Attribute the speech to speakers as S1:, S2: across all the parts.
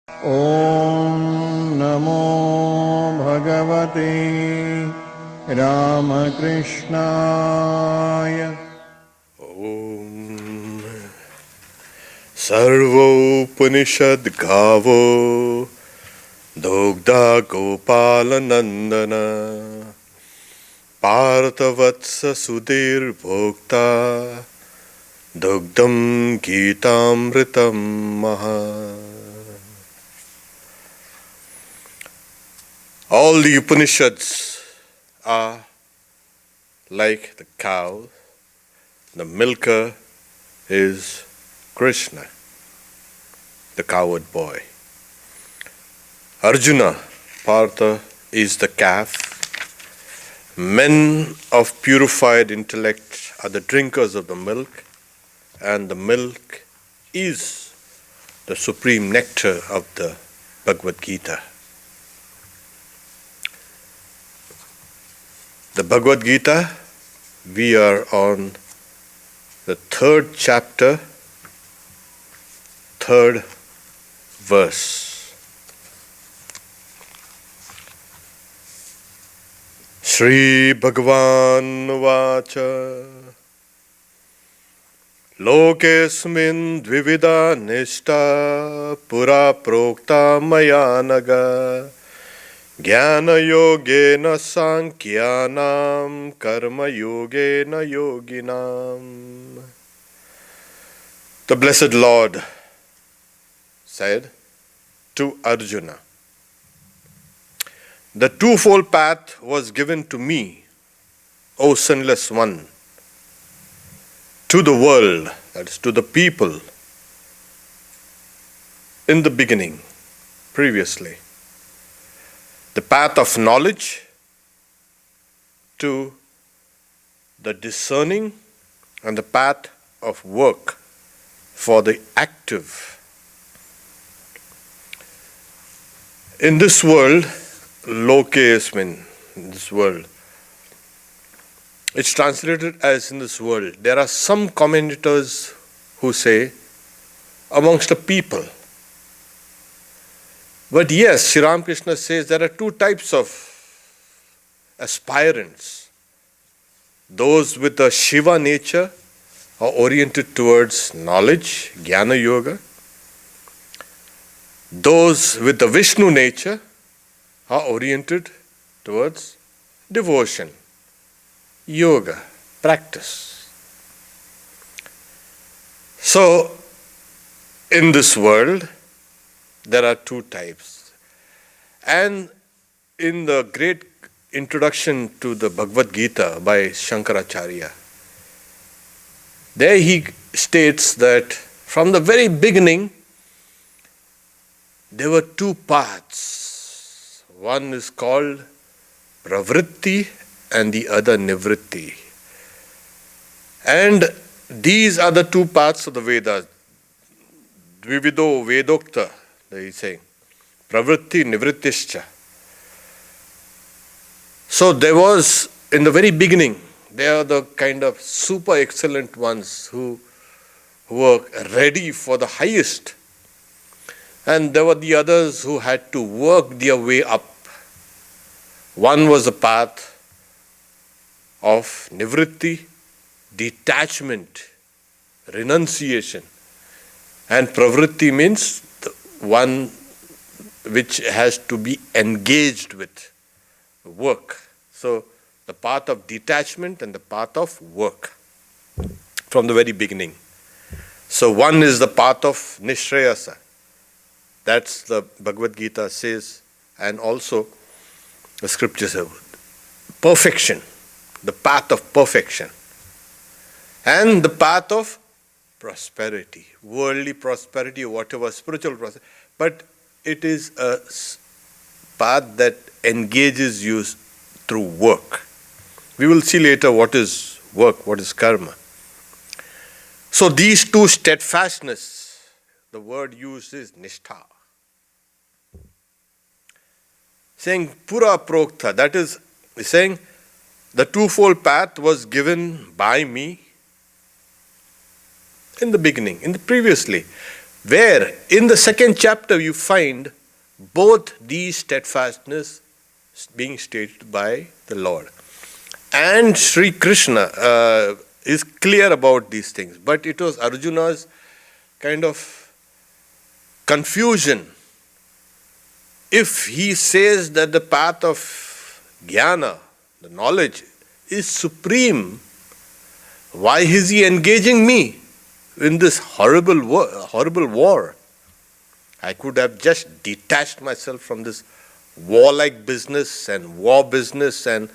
S1: Om Namo Bhagavate Ramakrishnaya.
S2: Om Sarvopanishad Gavo Dogda Gopala Nandana Parthavatsa Sudhir Bhokta Dogdam Gitamritam Maha. All the Upanishads are like the cow. The milker is Krishna, the coward boy. Arjuna, Partha, is the calf. Men of purified intellect are the drinkers of the milk, and the milk is the supreme nectar of the Bhagavad Gita. The Bhagavad Gita, we are on the third chapter, third verse. Shri Bhagavan Vacha Lokesmin Dvivida Nishta Pura Prokta Mayanaga Jnana Yogena Sankhyanam Karma Yogena Yoginam. The Blessed Lord said to Arjuna, the twofold path was given to me, O sinless one, to the world, that is to the people, in the beginning, previously. The path of knowledge to the discerning, and the path of work for the active. In this world, lokesmin, in this world, it's translated as in this world. There are some commentators who say amongst the people. But yes, Sri Ramakrishna says there are two types of aspirants. Those with a Shiva nature are oriented towards knowledge, Jnana Yoga. Those with the Vishnu nature are oriented towards devotion, yoga, practice. So, in this world, there are two types. And in the great introduction to the Bhagavad Gita by Shankaracharya, there he states that from the very beginning, there were two paths. One is called pravritti and the other nivritti. And these are the two paths of the Vedas. Dvivido Vedokta, they say. Pravritti nivrittischa. So there was, in the very beginning, they are the kind of super excellent ones who were ready for the highest. And there were the others who had to work their way up. One was the path of nivritti, detachment, renunciation. And pravritti means the one which has to be engaged with work. So the path of detachment and the path of work from the very beginning. So one is the path of nishrayasa. That's the Bhagavad Gita says, and also the scriptures have perfection, the path of perfection, and the path of prosperity, worldly prosperity, whatever, spiritual prosperity. But it is a path that engages you through work. We will see later what is work, what is karma. So these two, steadfastness, the word used is nishtha. Saying pura proktha, that is saying the twofold path was given by me in the beginning, previously. where in the second chapter you find both these steadfastness being stated by the Lord. And Sri Krishna is clear about these things. But it was Arjuna's kind of confusion. If he says that the path of jnana, the knowledge, is supreme, why is he engaging me in this horrible war? I could have just detached myself from this warlike business and war business and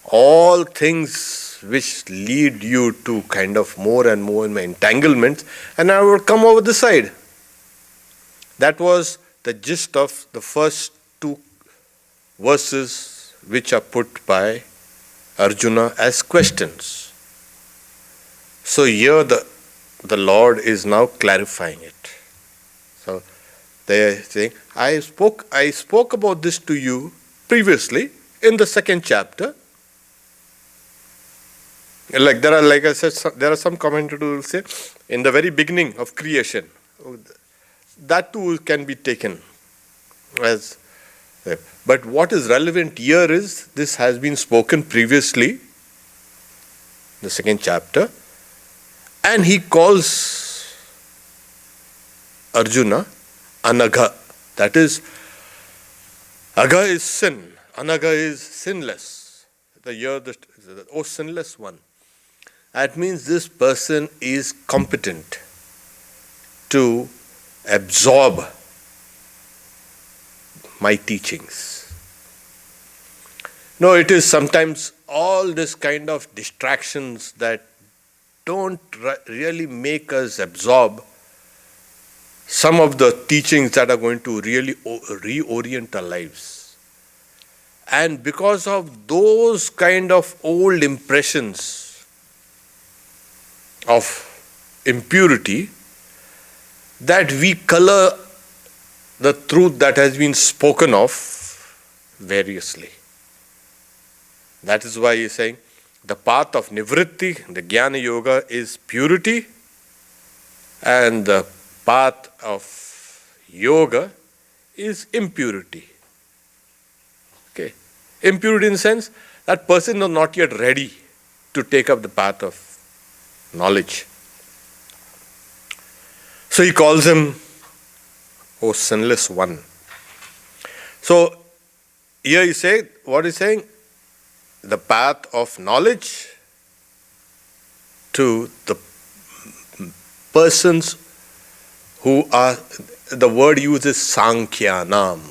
S2: all things which lead you to kind of more and more entanglements, and I would come over the side. That was the gist of the first two verses which are put by Arjuna as questions. So here the Lord is now clarifying it. So they are saying, I spoke about this to you previously in the second chapter. Like I said, there are some commentators who will say, in the very beginning of creation, that too can be taken as. But what is relevant here is this has been spoken previously, the second chapter, and he calls Arjuna Anagha. That is, Agha is sin, Anagha is sinless. O sinless one. That means this person is competent to absorb my teachings. No, it is sometimes all this kind of distractions that don't really make us absorb some of the teachings that are going to really reorient our lives. And because of those kind of old impressions of impurity, that we color the truth that has been spoken of variously. That is why he is saying the path of nivritti, the jnana yoga, is purity, and the path of yoga is impurity. Okay. Impurity in the sense that person is not yet ready to take up the path of knowledge. So he calls him, O sinless one. So here he said, what he's saying, the path of knowledge to the persons who are, the word used is Sankhyanam.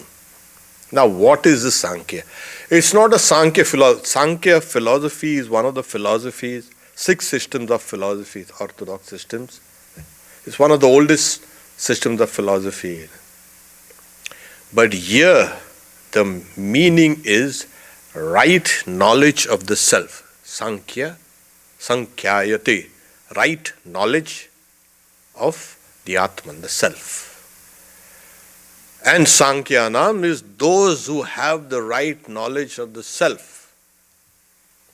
S2: Now what is the Sankhya? It's not a Sankhya philosophy. Sankhya philosophy is one of the philosophies, 6 systems of philosophies, orthodox systems. It's one of the oldest systems of philosophy. But here the meaning is right knowledge of the self. Sankhya, Sankhyayate, right knowledge of the Atman, the self. And Sankhyanam is those who have the right knowledge of the self.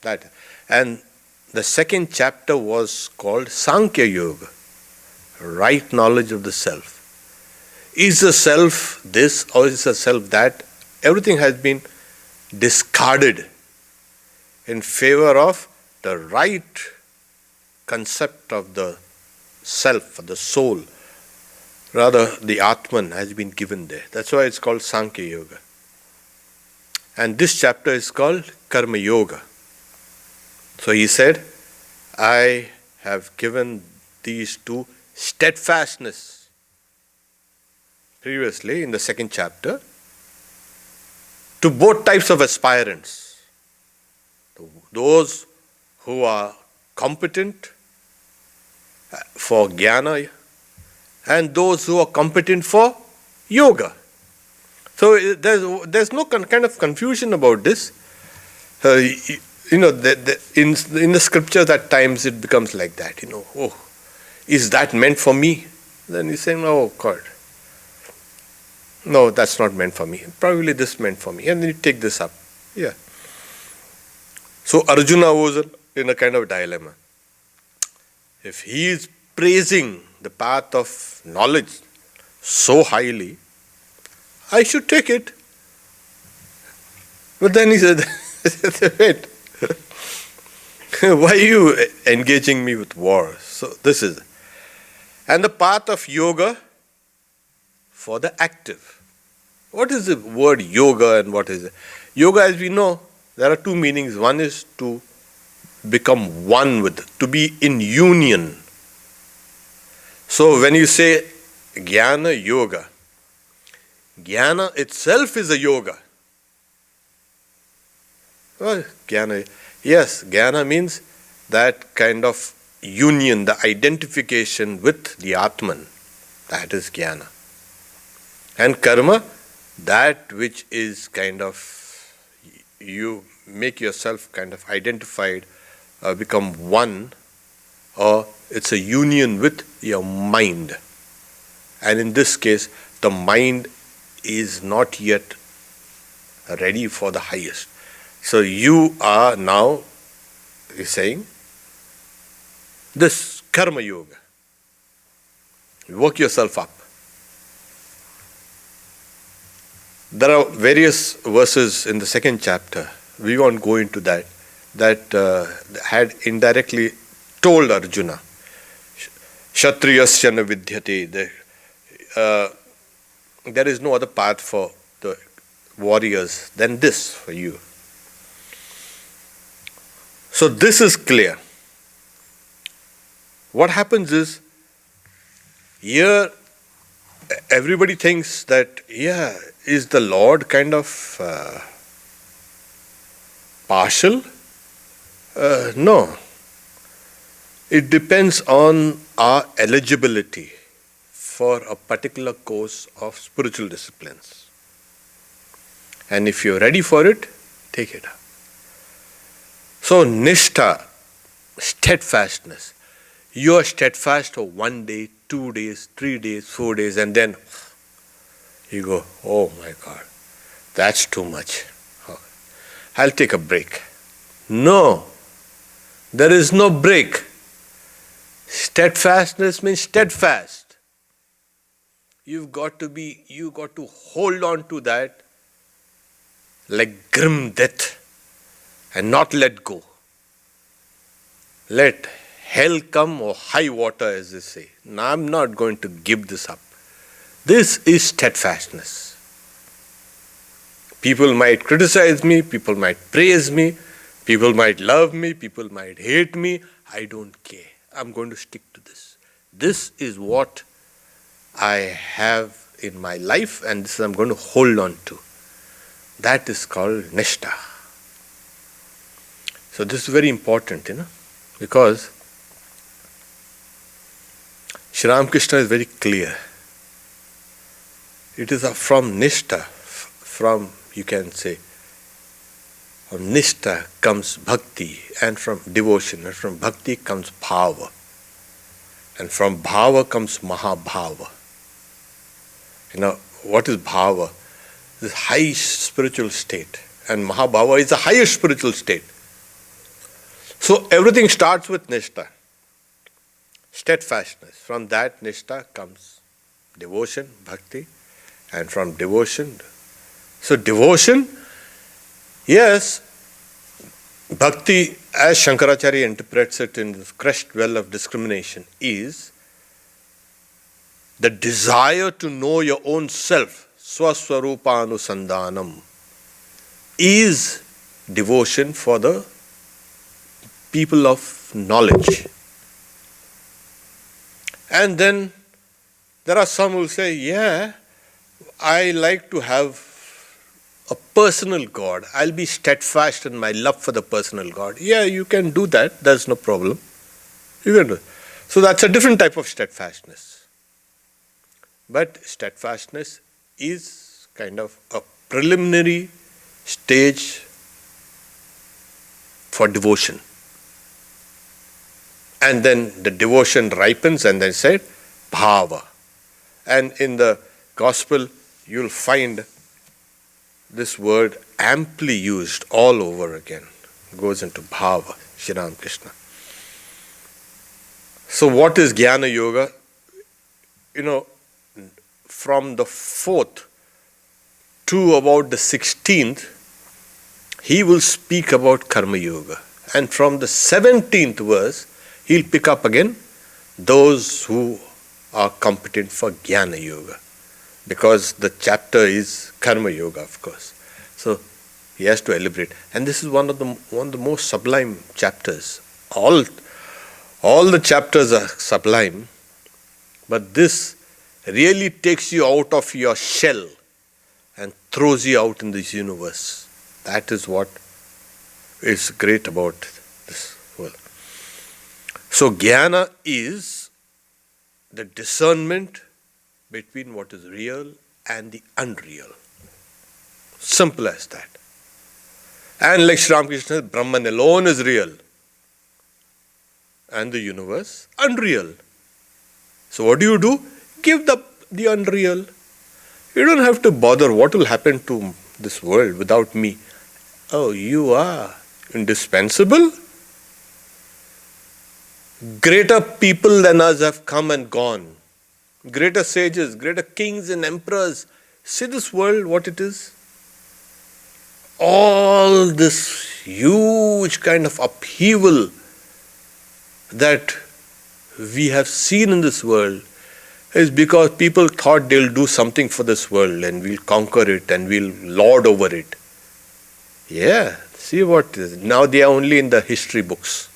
S2: That. And the second chapter was called Sankhya Yoga, right knowledge of the self. Is the self this or is the self that? Everything has been discarded in favor of the right concept of the self, the soul. Rather, the Atman has been given there. That's why it's called Sankhya Yoga. And this chapter is called Karma Yoga. So he said, I have given these two steadfastness previously in the second chapter to both types of aspirants. Those who are competent for jnana and those who are competent for yoga. So there's no kind of confusion about this. In the scriptures at times it becomes like that. Oh, is that meant for me? Then you say, no, God. No, that's not meant for me. Probably this meant for me. And then you take this up. Yeah. So Arjuna was in a kind of dilemma. If he is praising the path of knowledge, so highly, I should take it. But then he said, wait, why are you engaging me with war? So this is, and the path of yoga for the active. What is the word yoga and what is it? Yoga, as we know, there are two meanings. One is to become one with, to be in union. So when you say jnana yoga, jnana itself is a yoga. Well, jnana, yes, jnana means that kind of union, the identification with the Atman. That is jnana. And karma, that which is kind of, you make yourself kind of identified, become one, or it's a union with your mind. And in this case, the mind is not yet ready for the highest. So you are now, you're saying, this karma yoga. You work yourself up. There are various verses in the second chapter, we won't go into that, had indirectly told Arjuna, Kshatriyasya na vidyate, there is no other path for the warriors than this for you. So this is clear. What happens is, here everybody thinks that, is the Lord kind of partial? No. It depends on our eligibility for a particular course of spiritual disciplines. And if you're ready for it, take it up. So, nishtha, steadfastness. You are steadfast for 1 day, 2 days, 3 days, 4 days, and then you go, oh my God, that's too much. I'll take a break. No, there is no break. Steadfastness means steadfast. You got to hold on to that like grim death and not let go. Let hell come or high water, as they say. No, I'm not going to give this up. This is steadfastness. People might criticize me, people might praise me, people might love me, people might hate me. I don't care. I'm going to stick to this. This is what I have in my life, and this I'm going to hold on to. That is called nishtha. So this is very important, because Sri Ramakrishna is very clear. It is from nishtha, from, you can say, from nishtha comes bhakti, and from devotion, and from bhakti comes bhava, and from bhava comes mahabhava. What is bhava? This high spiritual state, and mahabhava is the highest spiritual state. So everything starts with nishtha, steadfastness. From that nishtha comes devotion, bhakti, and from devotion. So devotion, yes, bhakti, as Shankaracharya interprets it in the crest well of discrimination, is the desire to know your own self, swaswarupanusandhanam, is devotion for the people of knowledge. And then there are some who will say, I like to have a personal God. I'll be steadfast in my love for the personal God. You can do that. There's no problem. You can do it. So that's a different type of steadfastness. But steadfastness is kind of a preliminary stage for devotion. And then the devotion ripens, and then said bhava. And in the gospel, you'll find this word amply used all over again. It goes into bhava, Sri Ramakrishna. So what is jnana yoga? from the 4th to about the 16th, he will speak about Karma Yoga. And from the 17th verse, he'll pick up again those who are competent for Jnana Yoga. Because the chapter is Karma Yoga, of course. So he has to elaborate. And this is one of the most sublime chapters. All the chapters are sublime, but this really takes you out of your shell and throws you out in this universe. That is what is great about this world. So Jnana is the discernment between what is real and the unreal. Simple as that. And like Sri Ramakrishna says, Brahman alone is real and the universe unreal. So what do? Give the unreal. You don't have to bother what will happen to this world without me. Oh, you are indispensable. Greater people than us have come and gone. Greater sages, greater kings and emperors. See this world, what it is. All this huge kind of upheaval that we have seen in this world is because people thought they'll do something for this world and we'll conquer it and we'll lord over it. Yeah, see what is. Now they are only in the history books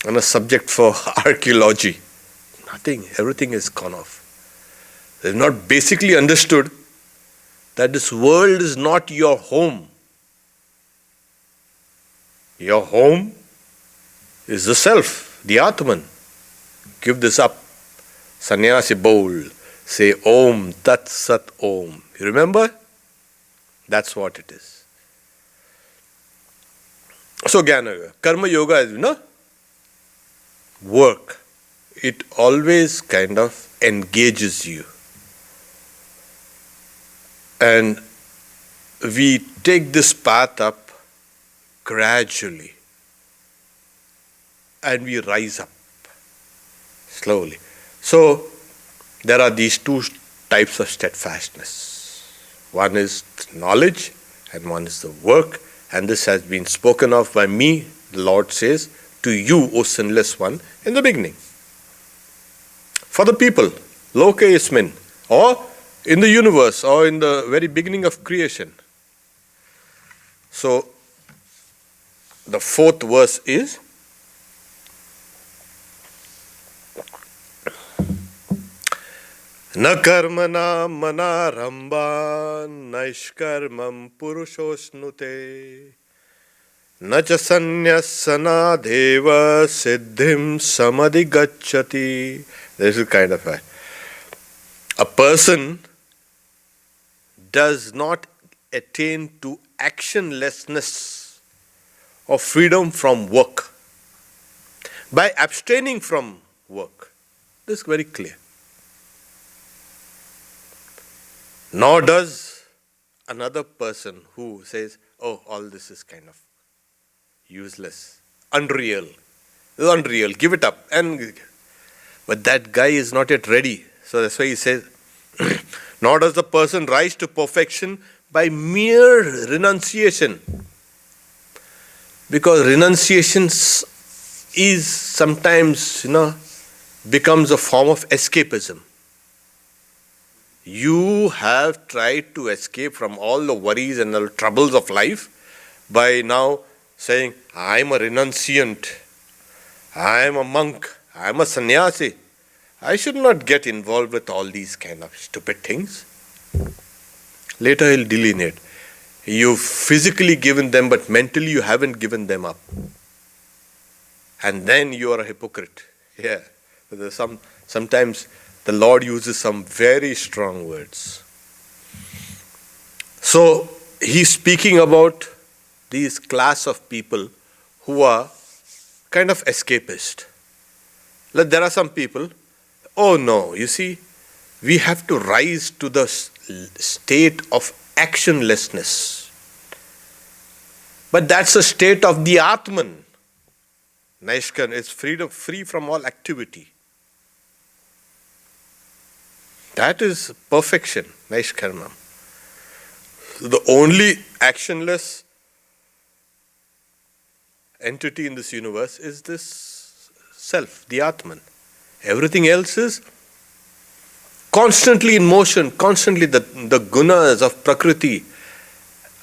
S2: on a subject for archaeology. Nothing, everything is gone off. They've not basically understood that this world is not your home. Your home is the self, the Atman. Give this up. Sannyasi bowl. Say Om Tat Sat Om. You remember? That's what it is. So Jnana Yoga. Karma Yoga is, work. It always kind of engages you. And we take this path up gradually. And we rise up slowly. So there are these two types of steadfastness. One is knowledge and one is the work. And this has been spoken of by me, the Lord says, to you, O sinless one, in the beginning. For the people, loke ismin, or in the universe, or in the very beginning of creation. So, the 4th verse is, Na karmana manaramba naishkarmam purushosnute na cha sannyasana deva siddhim samadhigacchati. This is kind of a person does not attain to actionlessness or freedom from work by abstaining from work. This is very clear. Nor does another person who says, oh, all this is kind of useless, unreal. This is unreal, give it up. But that guy is not yet ready. So that's why he says, nor does the person rise to perfection by mere renunciation. Because renunciation is sometimes, becomes a form of escapism. You have tried to escape from all the worries and the troubles of life by now saying, I am a renunciant, I am a monk, I am a sannyasi. I should not get involved with all these kind of stupid things. Later he'll delineate. You've physically given them, but mentally you haven't given them up. And then you are a hypocrite. Yeah. There's sometimes the Lord uses some very strong words. So he's speaking about these class of people who are kind of escapist. There are some people, oh no, you see, we have to rise to the state of actionlessness. But that's a state of the Atman. Naishkan is free from all activity. That is perfection, Naishkarmam. The only actionless entity in this universe is this self, the Atman. Everything else is constantly in motion, constantly the gunas of Prakriti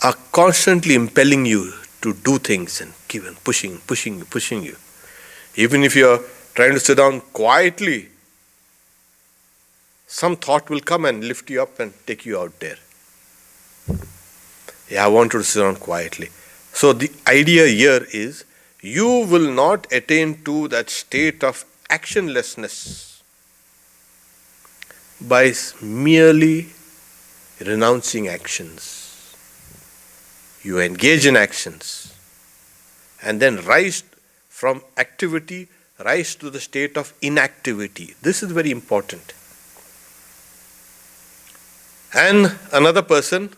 S2: are constantly impelling you to do things and keep on pushing you. Even if you are trying to sit down quietly, some thought will come and lift you up and take you out there. Yeah, I want you to sit down quietly. So the idea here is you will not attain to that state of actionlessness by merely renouncing actions. You engage in actions and then rise from activity, rise to the state of inactivity. This is very important. And another person,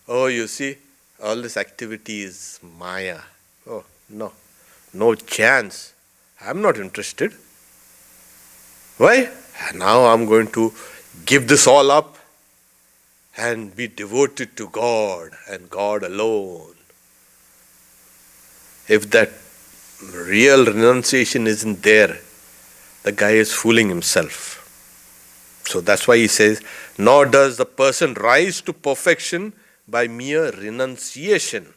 S2: oh, you see, all this activity is Maya. Oh, no chance. I'm not interested. Why? Now I'm going to give this all up and be devoted to God and God alone. If that real renunciation isn't there, the guy is fooling himself. So that's why he says, nor does the person rise to perfection by mere renunciation.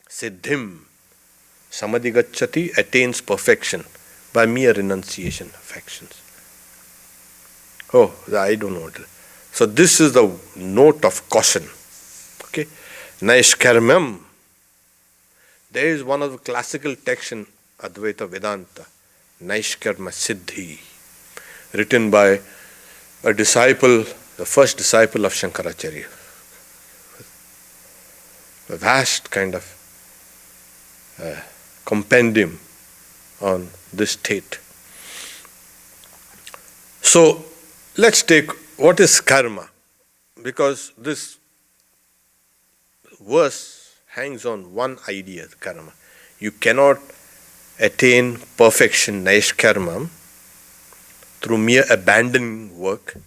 S2: Siddhim. Samadhi gacchati attains perfection by mere renunciation of actions. Oh, I don't know. So this is the note of caution. Okay. Naishkarmam. There is one of the classical texts in Advaita Vedanta, Naishkarma Siddhi, written by a disciple, the first disciple of Shankaracharya. A vast kind of compendium on this state. So let's take what is karma, because this verse hangs on one idea, karma. You cannot attain perfection, naishkarmam, through mere abandoning work,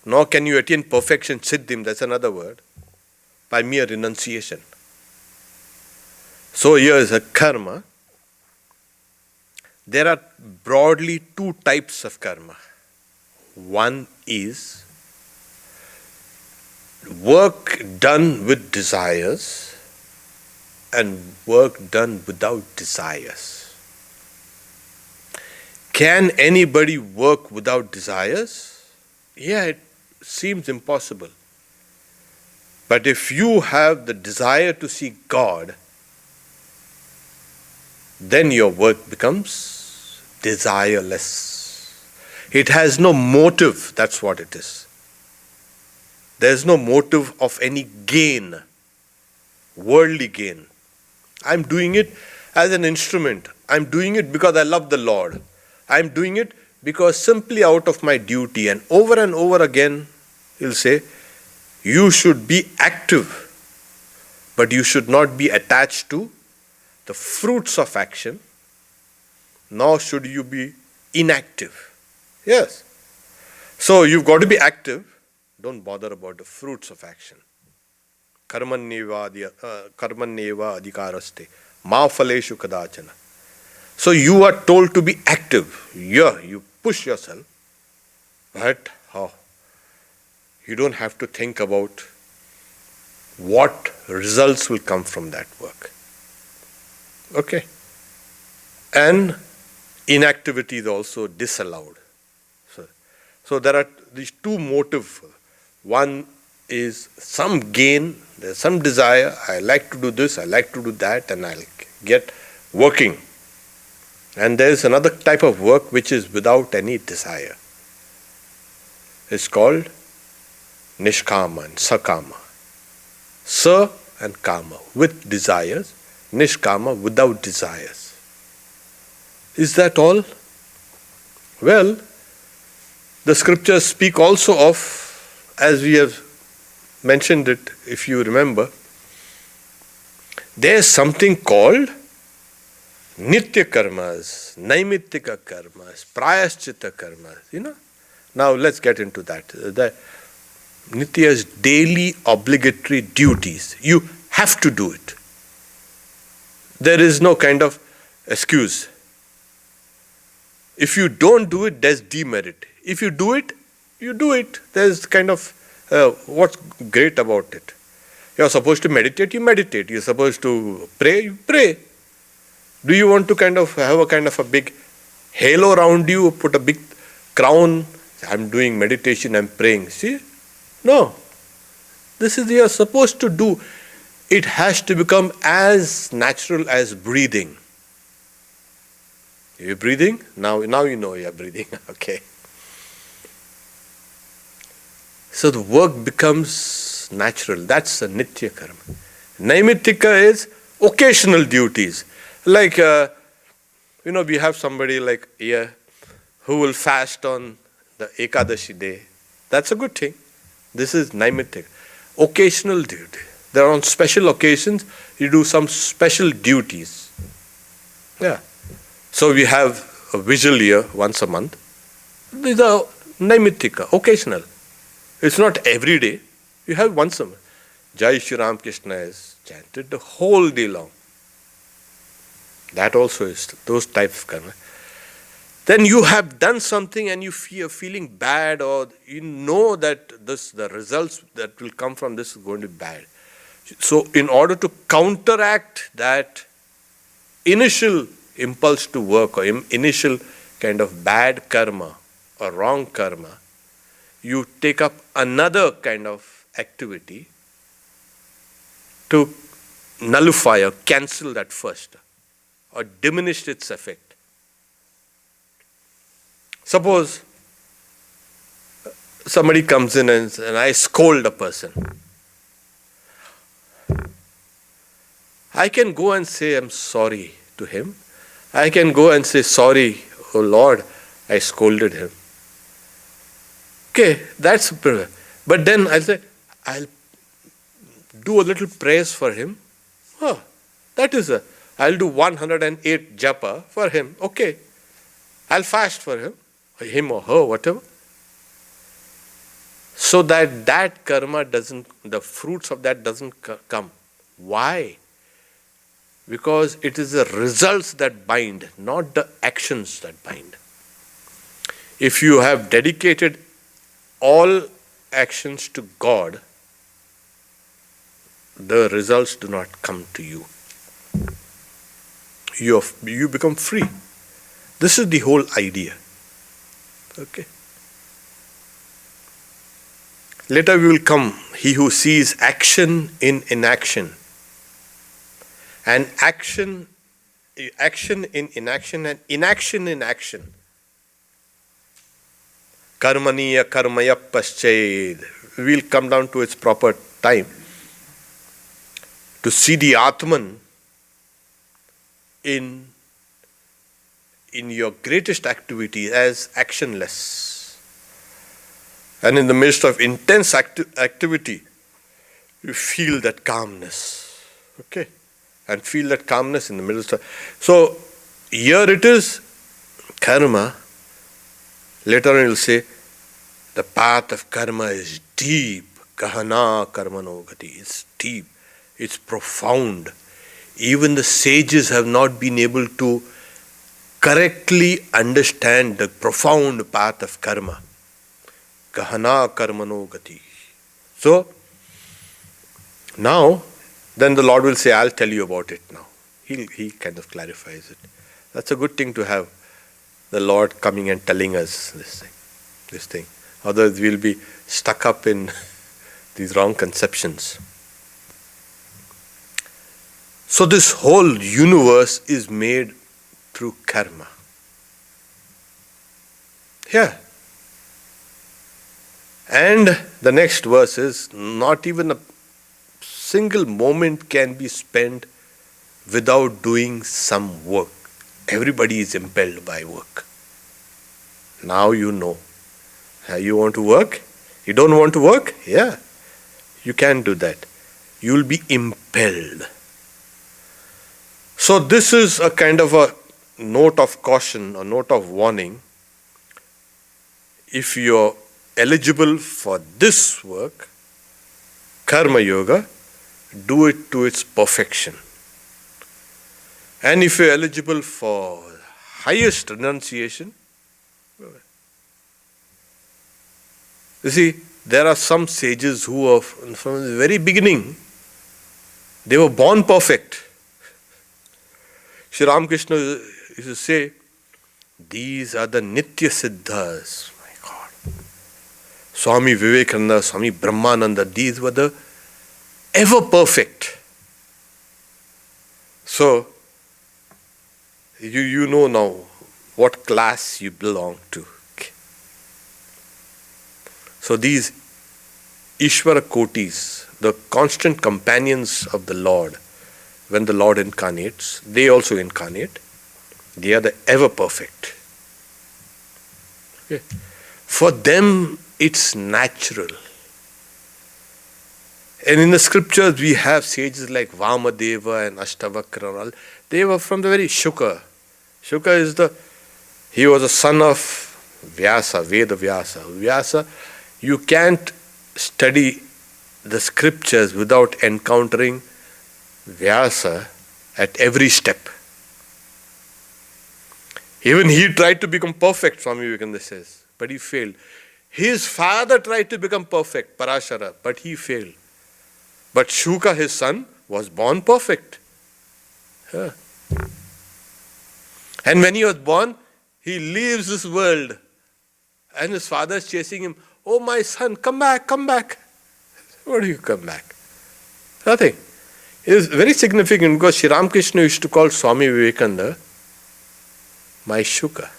S2: nor can you attain perfection, siddhim, that's another word, by mere renunciation. So here is a karma. There are broadly two types of karma. One is work done with desires and work done without desires. Can anybody work without desires? Yeah, it seems impossible. But if you have the desire to seek God, then your work becomes desireless. It has no motive, that's what it is. There is no motive of any gain, worldly gain. I'm doing it as an instrument. I'm doing it because I love the Lord. I'm doing it because simply out of my duty. And over again, he'll say, you should be active, but you should not be attached to the fruits of action, nor should you be inactive. Yes. So you've got to be active. Don't bother about the fruits of action. Karmanyeva adhikaraste ma phaleshu kadachana. So you are told to be active. Yeah, you push yourself, but you don't have to think about what results will come from that work. Okay. And inactivity is also disallowed. So there are these two motives. One is some gain, there's some desire, I like to do this, I like to do that, and I'll get working. And there is another type of work which is without any desire. It's called nishkama and sakama. Sa and kama, with desires, nishkama, without desires. Is that all? Well, the scriptures speak also of, as we have mentioned it, if you remember, there is something called nitya karmas, naimittika karmas, prayaschita karmas. Now let's get into that. The Nitya's daily obligatory duties. You have to do it. There is no kind of excuse. If you don't do it, there's demerit. If you do it, you do it. There's kind of what's great about it. You're supposed to meditate, you meditate. You're supposed to pray, you pray. Do you want to kind of have a kind of a big halo around you, put a big crown? I'm doing meditation, I'm praying. See? No. This is you're supposed to do. It has to become as natural as breathing. You're breathing? Now you know you're breathing. Okay. So the work becomes natural. That's a nitya karma. Naimittika is occasional duties. Like, we have somebody like here who will fast on the Ekadashi day. That's a good thing. This is naimittika. Occasional duty. There are on special occasions, you do some special duties. Yeah. So we have a vigil here once a month. These are naimittika, occasional. It's not every day. You have once a month. Jai Shri Ram Krishna is chanted the whole day long. That also is those types of karma. Then you have done something and you feel feeling bad, or you know that the results that will come from this is going to be bad. So in order to counteract that initial impulse to work or initial kind of bad karma or wrong karma, you take up another kind of activity to nullify or cancel that first or diminish its effect. Suppose somebody comes in and I scold a person. I can go and say I'm sorry to him. I can go and say, sorry, oh Lord, I scolded him. Okay, that's but then I'll say, I'll do a little praise for him. Oh, I'll do 108 japa for him. Okay, I'll fast for him or her, whatever. So that karma the fruits of that doesn't come. Why? Because it is the results that bind, not the actions that bind. If you have dedicated all actions to God, the results do not come to you. You become free. This is the whole idea. Okay. Later we will come, he who sees action in inaction. And action in inaction and inaction in action. Karmaniya karmaya pasched. We will come down to its proper time. To see the Atman in your greatest activity as actionless. And in the midst of intense activity, you feel that calmness. Okay? And feel that calmness in the middle. So, here it is, karma. Later on, you will say, the path of karma is deep. Gahana karmano gati. It's deep. It's profound. Even the sages have not been able to correctly understand the profound path of karma. Gahana karmano gati. So, now, then the Lord will say, I'll tell you about it now. He kind of clarifies it. That's a good thing to have the Lord coming and telling us this thing. Otherwise we'll be stuck up in these wrong conceptions. So this whole universe is made through karma. Yeah. And the next verse is, not even a single moment can be spent without doing some work. Everybody is impelled by work. Now you know. You want to work? You don't want to work? Yeah. You can do that. You will be impelled. So this is a kind of a note of caution, a note of warning. if you're eligible for this work, karma yoga, do it to its perfection. And if you're eligible for highest renunciation, you see, there are some sages who are from the very beginning, they were born perfect. Sri Ramakrishna used to say, these are the Nitya Siddhas. My God. Swami Vivekananda, Swami Brahmananda, these were the ever perfect. So, you know now what class you belong to. Okay. So these Ishvara Kotis, the constant companions of the Lord, when the Lord incarnates, they also incarnate. They are the ever perfect. Okay. For them, it's natural. And in the scriptures, we have sages like Vamadeva and Ashtavakra and all. They were from the very Shuka. Shuka he was a son of Vyasa, Veda Vyasa. Vyasa, you can't study the scriptures without encountering Vyasa at every step. Even he tried to become perfect, Swami Vivekananda says, but he failed. His father tried to become perfect, Parashara, but he failed. But Shuka, his son, was born perfect. Yeah. And when he was born, he leaves this world. And his father is chasing him. Oh, my son, come back, come back. Where do you come back? Nothing. It is very significant because Sri Ramakrishna used to call Swami Vivekananda my Shuka.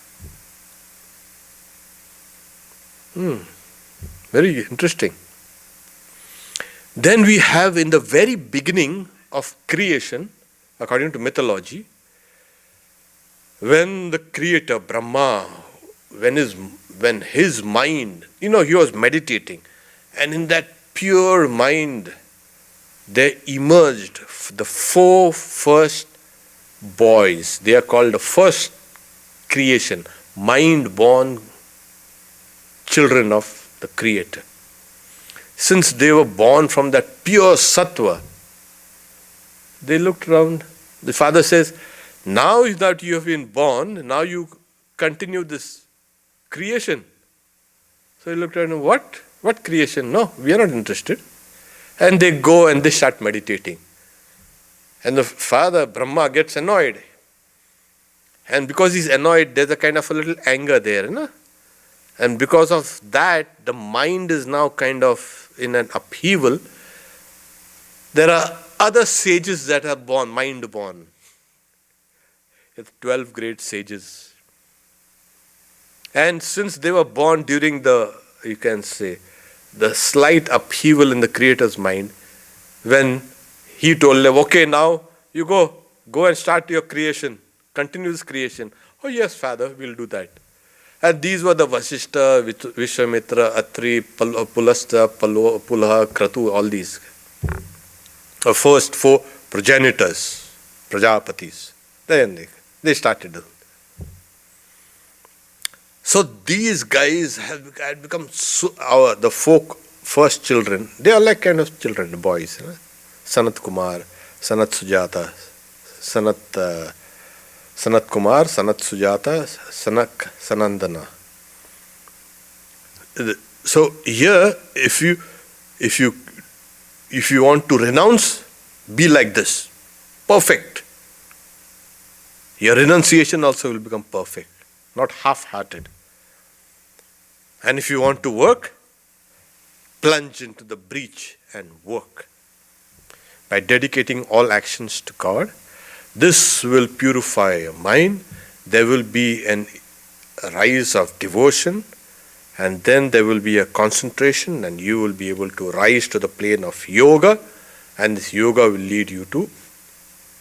S2: Very interesting. Then we have in the very beginning of creation, according to mythology, when the creator, Brahma, when his mind, he was meditating, and in that pure mind, there emerged the 4 first boys. They are called the first creation, mind-born children of the Creator. Since they were born from that pure sattva, they looked around. The father says, now that you have been born, now you continue this creation. So he looked around, what creation? No, we are not interested. And they go and they start meditating. And the father, Brahma, gets annoyed. And because he's annoyed, there's a kind of a little anger there. And because of that, the mind is now kind of in an upheaval. There are other sages that are born, mind-born. It's 12 great sages. And since they were born during the slight upheaval in the Creator's mind, when he told them, okay, now you go and start your creation, continue this creation. Oh yes, Father, we'll do that. And these were the Vasishta, Vishwamitra, Atri, Pulasta, Pulaha, Kratu, all these. The first 4 progenitors, Prajapatis. Then they started. So these guys had become the 4 first children. They are like kind of children, the boys. Sanat Kumar, Sanat Sujata, Sanat Kumar, Sanat Sujata, Sanandana. So here, if you want to renounce, be like this, perfect. Your renunciation also will become perfect, not half-hearted. And if you want to work, plunge into the breach and work. By dedicating all actions to God, this will purify your mind. There will be a rise of devotion, and then there will be a concentration, and you will be able to rise to the plane of yoga, and this yoga will lead you to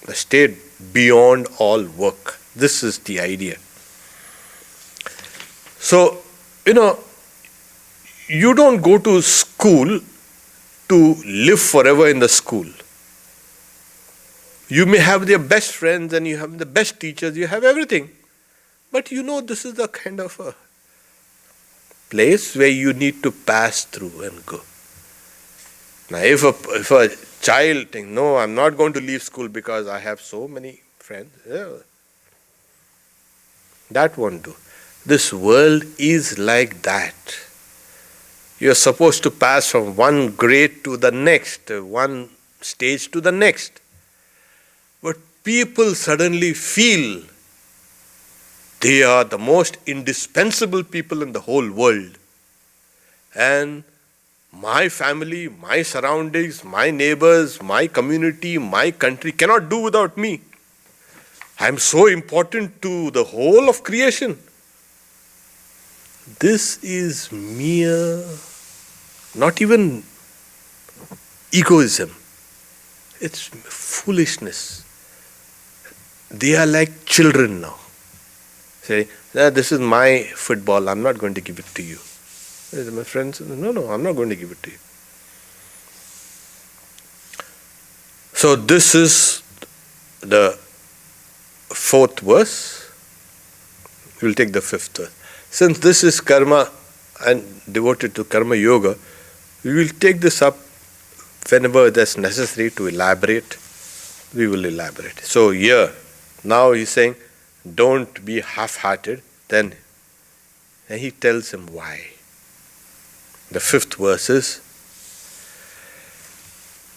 S2: a state beyond all work. This is the idea. So, you don't go to school to live forever in the school. You may have the best friends and you have the best teachers, you have everything. But this is the kind of place where you need to pass through and go. Now, if a child thinks, no, I'm not going to leave school because I have so many friends, that won't do. This world is like that. You're supposed to pass from one grade to the next, one stage to the next. But people suddenly feel they are the most indispensable people in the whole world. And my family, my surroundings, my neighbors, my community, my country cannot do without me. I am so important to the whole of creation. This is mere, not even egoism. It's foolishness. They are like children now. Say, this is my football, I'm not going to give it to you. My friends, no, I'm not going to give it to you. So this is the fourth verse. We'll take the fifth verse. Since this is karma and devoted to karma yoga, we will take this up whenever that's necessary to elaborate. We will elaborate. So here, now he's saying, don't be half-hearted. Then he tells him why. The fifth verse is,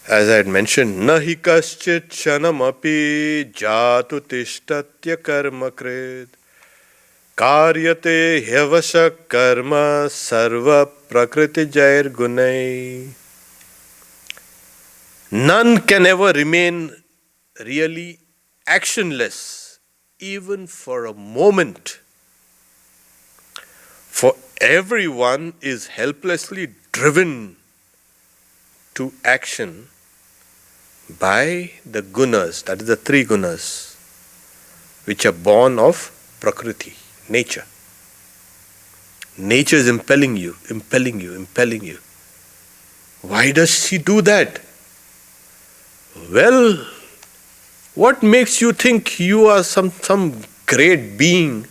S2: as I had mentioned, Nahi kaschit shanamapi jatu tishtatya karma krit karyate hyavasha karma sarva prakriti jair gunai. None can ever remain really actionless, even for a moment. For everyone is helplessly driven to action by the gunas, that is the three gunas, which are born of Prakriti, nature. Nature is impelling you, impelling you, impelling you. Why does she do that? Well, what makes you think you are some great being?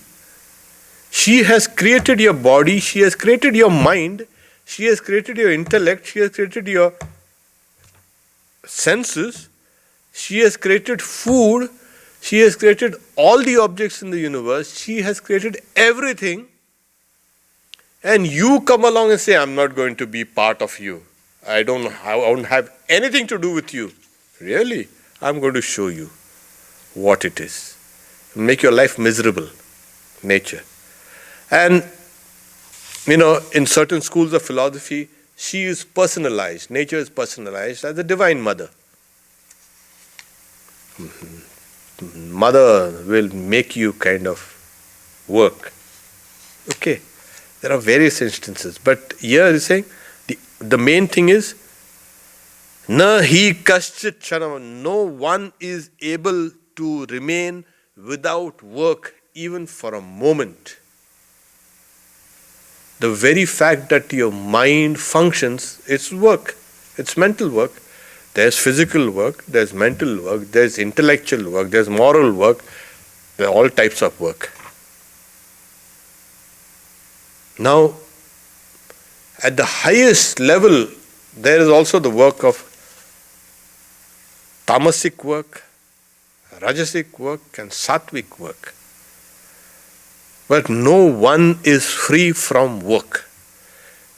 S2: She has created your body, she has created your mind, she has created your intellect, she has created your senses, she has created food, she has created all the objects in the universe, she has created everything, and you come along and say, I'm not going to be part of you. I don't have anything to do with you. Really? I'm going to show you what it is. Make your life miserable. Nature. And, in certain schools of philosophy, she is personalized. Nature is personalized as the Divine Mother. Mother will make you kind of work. Okay. There are various instances. But here he's saying, the main thing is, Na hi kaschit chanam. No one is able to remain without work even for a moment. The very fact that your mind functions, it's work. It's mental work. There's physical work, there's mental work, there's intellectual work, there's moral work. There are all types of work. Now, at the highest level, there is also the work of tamasic work, rajasic work, and sattvic work. But no one is free from work.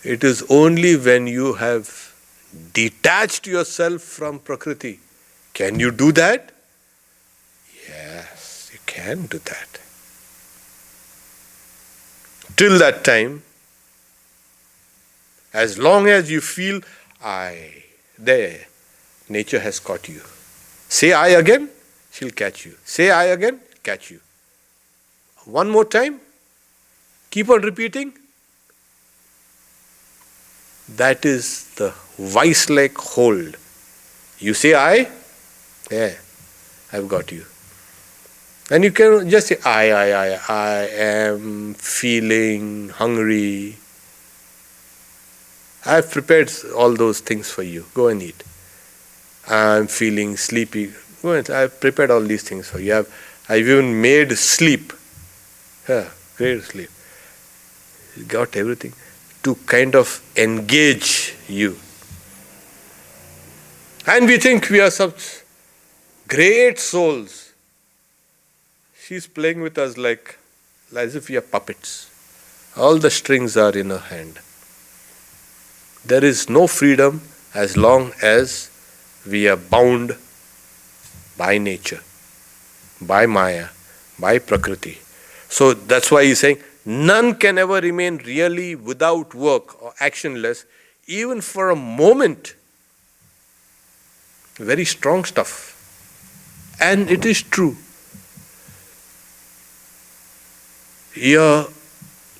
S2: It is only when you have detached yourself from Prakriti. Can you do that? Yes, you can do that. Till that time, as long as you feel, there, nature has caught you. Say I again, she'll catch you. Say I again, catch you. One more time, keep on repeating. That is the vice-like hold. You say I, I've got you. And you can just say I am feeling hungry. I've prepared all those things for you. Go and eat. I'm feeling sleepy. Go and I've prepared all these things for you. I've even made sleep. Great sleep. You got everything. to kind of engage you. And we think we are such great souls. She's playing with us like as if we are puppets. All the strings are in her hand. There is no freedom as long as we are bound by nature, by Maya, by Prakriti. So that's why he's saying, none can ever remain really without work or actionless, even for a moment. Very strong stuff. And it is true. Your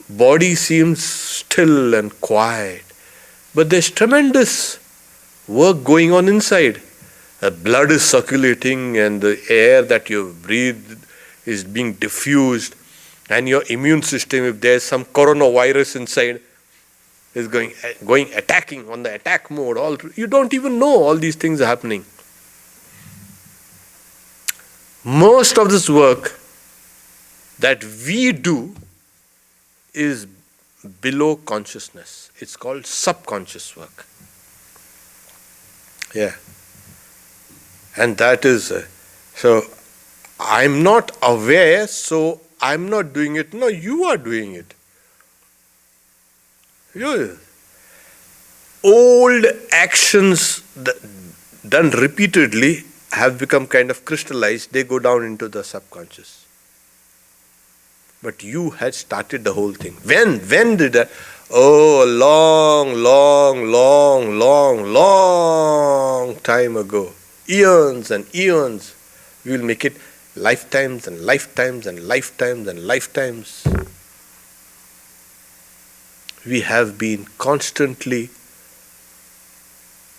S2: body seems still and quiet, but there's tremendous work going on inside. The blood is circulating and the air that you breathe is being diffused, and your immune system, if there's some coronavirus inside, is going attacking on the attack mode. You don't even know all these things are happening. Most of this work that we do is below consciousness. It's called subconscious work. Yeah. And that is, so I'm not aware, so I'm not doing it. No, you are doing it. Old actions done repeatedly have become kind of crystallized. They go down into the subconscious. But you had started the whole thing. When did that? Oh, a long time ago. Eons and eons. We will make it lifetimes and lifetimes and lifetimes and lifetimes. We have been constantly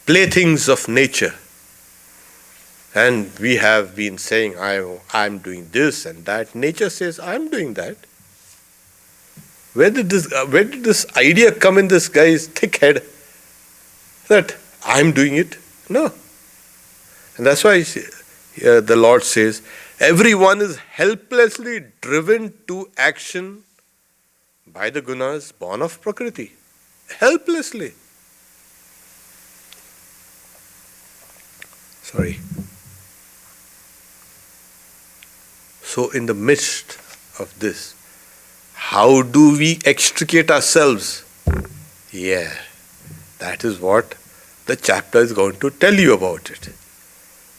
S2: playthings of nature. And we have been saying, I'm doing this and that. Nature says, I'm doing that. Where did this idea come in this guy's thick head? That I'm doing it? No. And that's why the Lord says, everyone is helplessly driven to action by the gunas born of Prakriti. Helplessly. Sorry. So in the midst of this, how do we extricate ourselves? Yeah, that is what the chapter is going to tell you about it.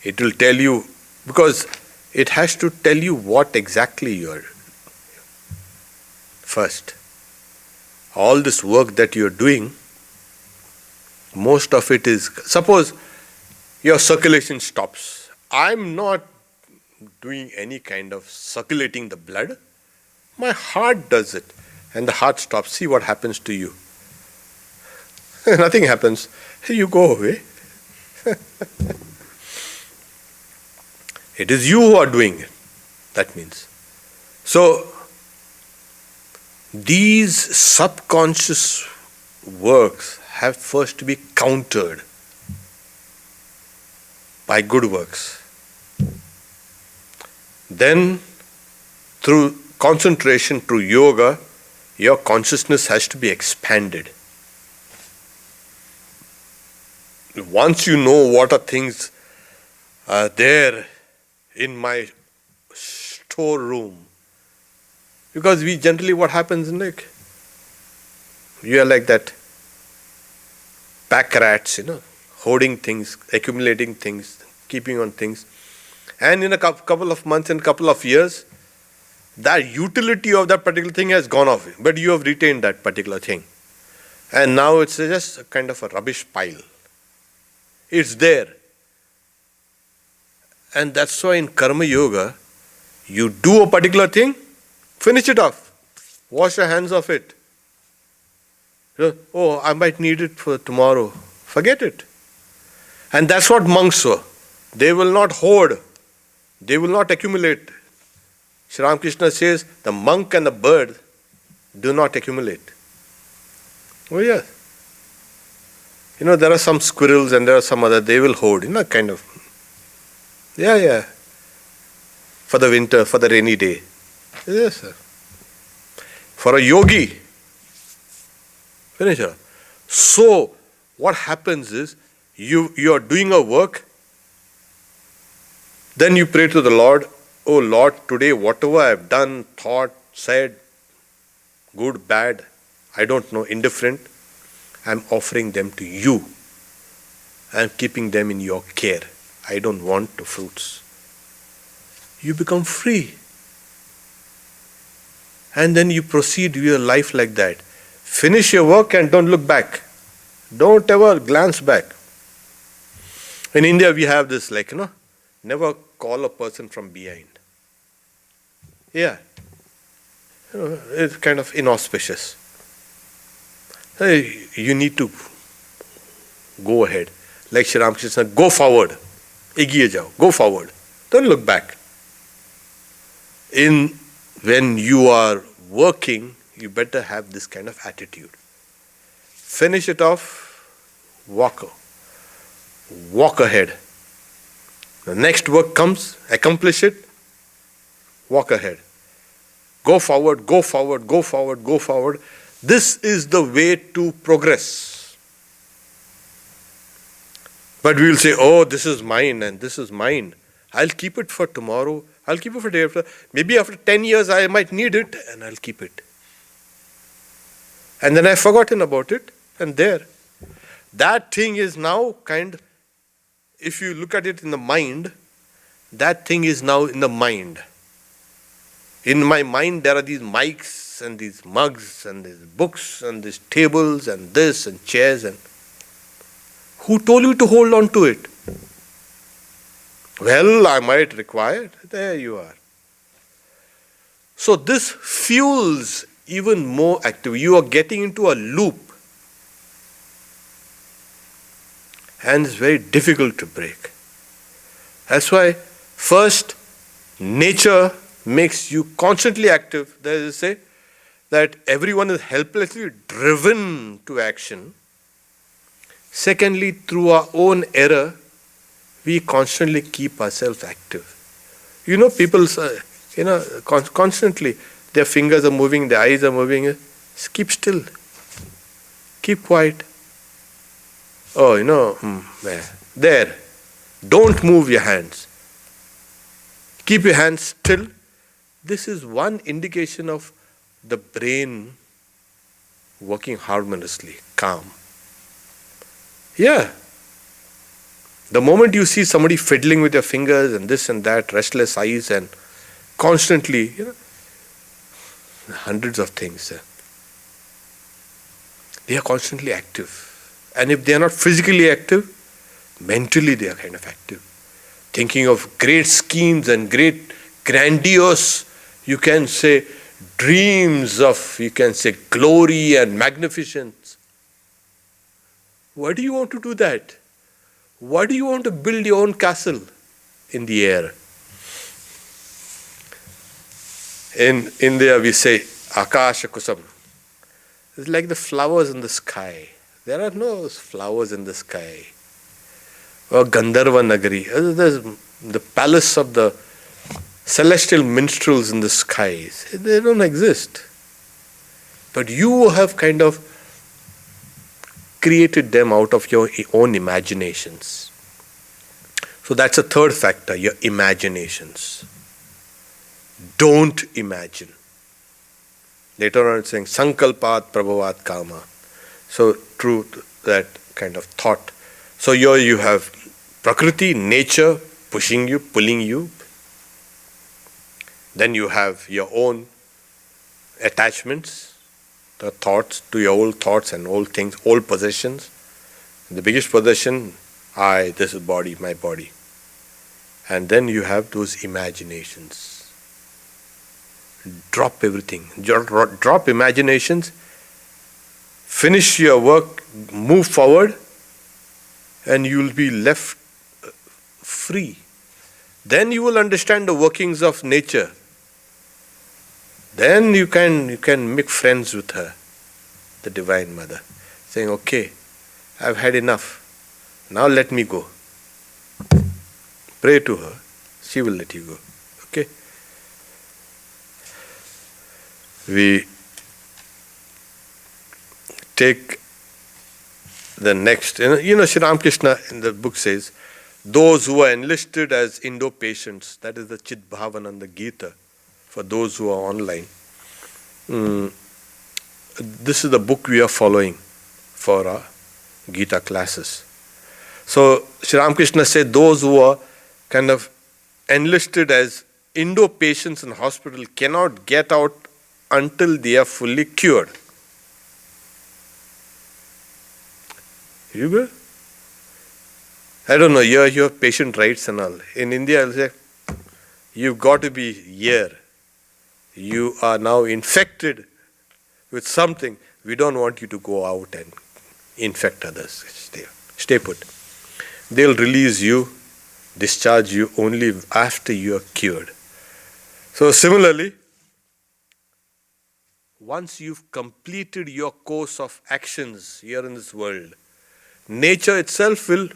S2: It will tell you, because it has to tell you what exactly you are. First, all this work that you are doing, most of it is, suppose your circulation stops. I'm not doing any kind of circulating the blood. My heart does it. And the heart stops. See what happens to you. Nothing happens. You go away. It is you who are doing it. That means. So, these subconscious works have first to be countered by good works. Then, through concentration, through yoga, your consciousness has to be expanded. Once you know what are things there in my storeroom, because we generally, what happens, Nick? You are like that pack rats, hoarding things, accumulating things, keeping on things. And in a couple of months and couple of years, that utility of that particular thing has gone off. But you have retained that particular thing. And now it's just a kind of a rubbish pile. It's there. And that's why in Karma Yoga, you do a particular thing, finish it off. Wash your hands of it. Oh, I might need it for tomorrow. Forget it. And that's what monks were. They will not hoard. They will not accumulate. Sri Ramakrishna says, the monk and the bird do not accumulate. Oh yes. There are some squirrels and there are some other, they will hoard, kind of. Yeah. For the winter, for the rainy day. Yes, sir. For a yogi, Finish it off. So, what happens is, you are doing a work, then you pray to the Lord, oh Lord, today whatever I have done, thought, said, good, bad, I don't know, indifferent, I am offering them to you. I am keeping them in your care. I don't want the fruits. You become free. And then you proceed your life like that. Finish your work and don't look back. Don't ever glance back. In India we have this never call a person from behind. Yeah. It's kind of inauspicious. You need to go ahead. Like Shri Ramakrishna, go forward. Egiye jao. Go forward. Don't look back. When you are working, you better have this kind of attitude. Finish it off, walk ahead. The next work comes, accomplish it, walk ahead. Go forward, go forward, go forward, go forward. This is the way to progress. But we will say, oh, this is mine and this is mine. I'll keep it for tomorrow. I'll keep it for day after. Maybe after 10 years I might need it and I'll keep it. And then I've forgotten about it and there. That thing is now if you look at it in the mind, that thing is now in the mind. In my mind there are these mics and these mugs and these books and these tables and this and chairs. And who told you to hold on to it? Well, I might require it. There you are. So this fuels even more activity. You are getting into a loop. And it's very difficult to break. That's why first, nature makes you constantly active. There is a say that everyone is helplessly driven to action. Secondly, through our own error, we constantly keep ourselves active. People constantly, their fingers are moving, their eyes are moving. Keep still. Keep quiet. Oh, there. Don't move your hands. Keep your hands still. This is one indication of the brain working harmoniously, calm. Yeah. The moment you see somebody fiddling with their fingers and this and that, restless eyes and constantly, hundreds of things. They are constantly active. And if they are not physically active, mentally they are kind of active. Thinking of great schemes and great grandiose, you can say, dreams of, you can say, glory and magnificence. Why do you want to do that? Why do you want to build your own castle in the air? In India we say, Akasha Kusam. It's like the flowers in the sky. There are no flowers in the sky. Or Gandharva Nagari. There's the palace of the celestial minstrels in the skies. They don't exist. But you have kind of created them out of your own imaginations. So that's a third factor, your imaginations. Don't imagine. Later on it's saying, Sankalpat Prabhavat Kama. So through that kind of thought. So here you have Prakriti, nature, pushing you, pulling you. Then you have your own attachments, the thoughts, to your old thoughts and old things, old possessions. The biggest possession, this is body, my body. And then you have those imaginations. Drop everything. Drop imaginations. Finish your work, move forward, and you will be left free. Then you will understand the workings of nature. Then you can make friends with her, the Divine Mother, saying, okay, I've had enough. Now let me go. Pray to her. She will let you go. Okay? We take the next. Sri Ramakrishna in the book says, those who are enlisted as Indo-patients, that is the Chit Bhavananda Gita, for those who are online. This is the book we are following for our Gita classes. So Sri Ramakrishna said those who are kind of enlisted as Indo-patients in hospital cannot get out until they are fully cured. You go? I don't know, you have patient rights and all. In India, I'll say, you've got to be here. You are now infected with something. We don't want you to go out and infect others. Stay put. They'll release you, discharge you only after you are cured. So similarly, once you've completed your course of actions here in this world, nature itself will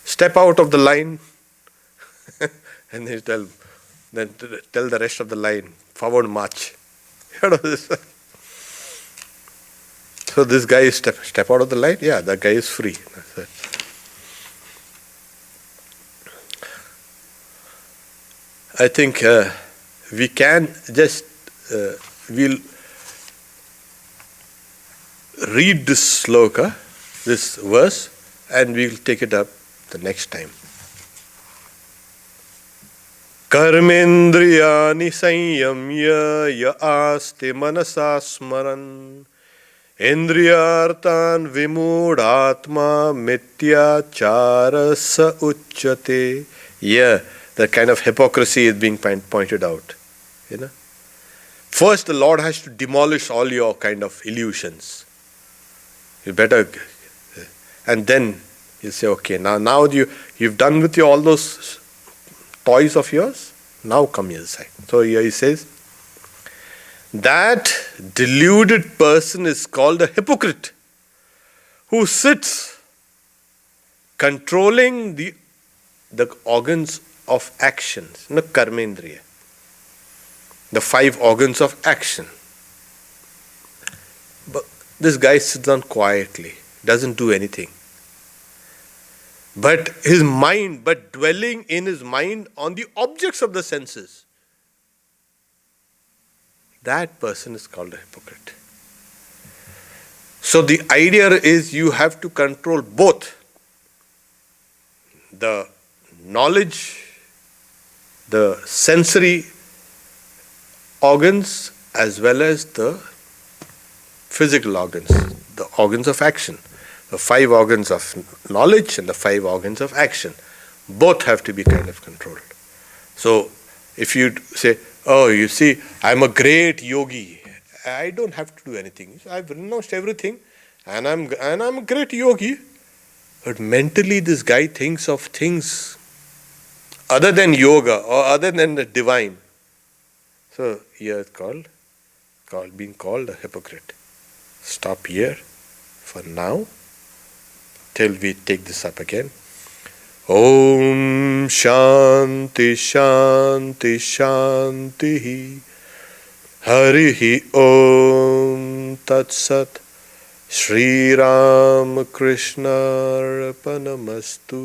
S2: step out of the line and then tell the rest of the line, forward march. You know this? So this guy is step out of the line? Yeah, that guy is free. That's it. I think we can just, we'll read this sloka, this verse, and we'll take it up the next time. Karmendriyani sanyamya ya aste manasa smaran indriyartan vimudhatma mityachara sa uchyate. Yeah, the kind of hypocrisy is being pointed out. First, the Lord has to demolish all your kind of illusions. You better, and then you say, okay, now you've done with all those toys of yours. Now come here side. So here he says, that deluded person is called a hypocrite, who sits controlling the organs of actions, karmendriya, the 5 organs of action. But this guy sits down quietly, doesn't do anything. But dwelling in his mind on the objects of the senses. That person is called a hypocrite. So the idea is you have to control both the knowledge, the sensory organs, as well as the physical organs, the organs of action. The 5 organs of knowledge and the 5 organs of action. Both have to be kind of controlled. So if you say, oh, you see, I'm a great yogi, I don't have to do anything. I've renounced everything and I'm a great yogi. But mentally this guy thinks of things other than yoga or other than the divine. So here it's being called a hypocrite. Stop here for now till we take this up again. Om Shanti Shanti Shanti Harihi Om Tat Sat Shri Ramakrishna Arpanamastu.